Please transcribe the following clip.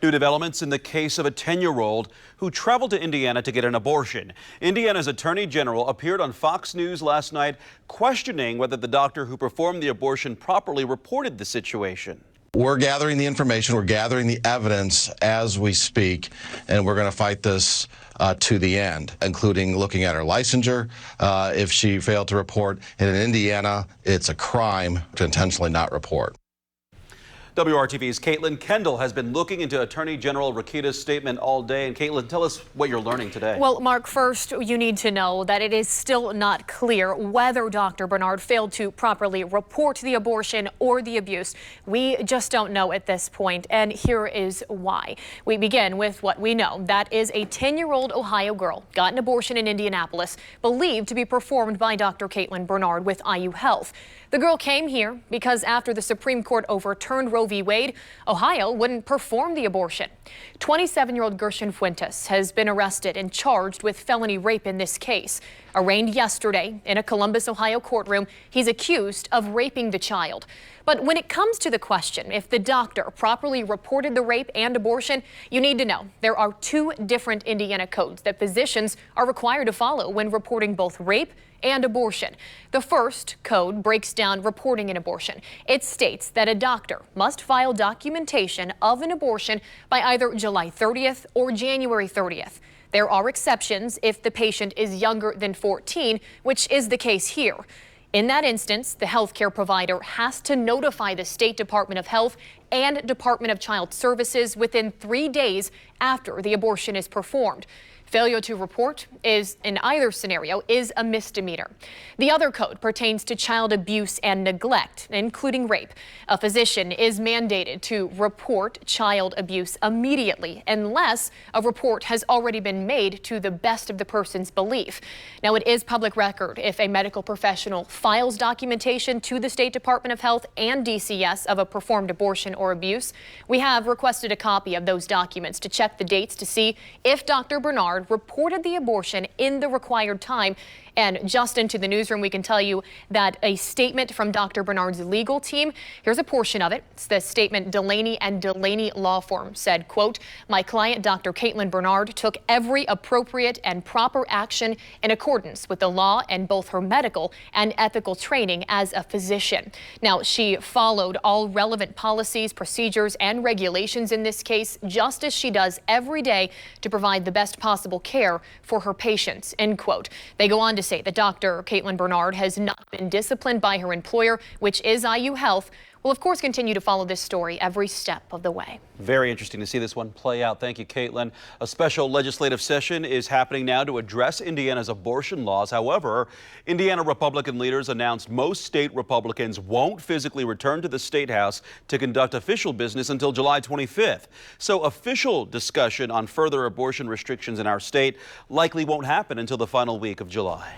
New developments in the case of a 10-year-old who traveled to Indiana to get an abortion. Indiana's Attorney General appeared on Fox News last night questioning whether the doctor who performed the abortion properly reported the situation. We're gathering the information, we're gathering the evidence as we speak, and we're going to fight this to the end, including looking at her licensure. If she failed to report, and in Indiana, it's a crime to intentionally not report. WRTV's Caitlin Kendall has been looking into Attorney General Rakita's statement all day. And Caitlin, tell us what you're learning today. Well, Mark, first, you need to know that it is still not clear whether Dr. Bernard failed to properly report the abortion or the abuse. We just don't know at this point, and here is why. We begin with what we know. That is a 10-year-old Ohio girl got an abortion in Indianapolis, believed to be performed by Dr. Caitlin Bernard with IU Health. The girl came here because after the Supreme Court overturned Roe v. Wade, Ohio wouldn't perform the abortion. 27-year-old Gershon Fuentes has been arrested and charged with felony rape in this case. Arraigned yesterday in a Columbus, Ohio courtroom, he's accused of raping the child. But when it comes to the question if the doctor properly reported the rape and abortion, you need to know there are two different Indiana codes that physicians are required to follow when reporting both rape and abortion. The first code breaks down reporting an abortion. It states that a doctor must file documentation of an abortion by either July 30th or January 30th. There are exceptions if the patient is younger than 14, which is the case here. In that instance, the healthcare provider has to notify the State Department of Health and Department of Child Services within 3 days after the abortion is performed. Failure to report is, in either scenario, is a misdemeanor. The other code pertains to child abuse and neglect, including rape. A physician is mandated to report child abuse immediately unless a report has already been made to the best of the person's belief. Now, it is public record if a medical professional files documentation to the State Department of Health and DCS of a performed abortion or abuse. We have requested a copy of those documents to check the dates to see if Dr. Bernard reported the abortion in the required time. And just into the newsroom, we can tell you that a statement from Dr. Bernard's legal team, here's a portion of it. It's the statement Delaney and Delaney Law Firm said, quote, "My client, Dr. Caitlin Bernard, took every appropriate and proper action in accordance with the law and both her medical and ethical training as a physician." Now, she followed all relevant policies, procedures, and regulations in this case, just as she does every day to provide the best possible care for her patients, end quote. They go on to say that Dr. Caitlin Bernard has not been disciplined by her employer, which is IU Health. We'll, of course, continue to follow this story every step of the way. Very interesting to see this one play out. Thank you, Caitlin. A special legislative session is happening now to address Indiana's abortion laws. However, Indiana Republican leaders announced most state Republicans won't physically return to the State House to conduct official business until July 25th. So official discussion on further abortion restrictions in our state likely won't happen until the final week of July.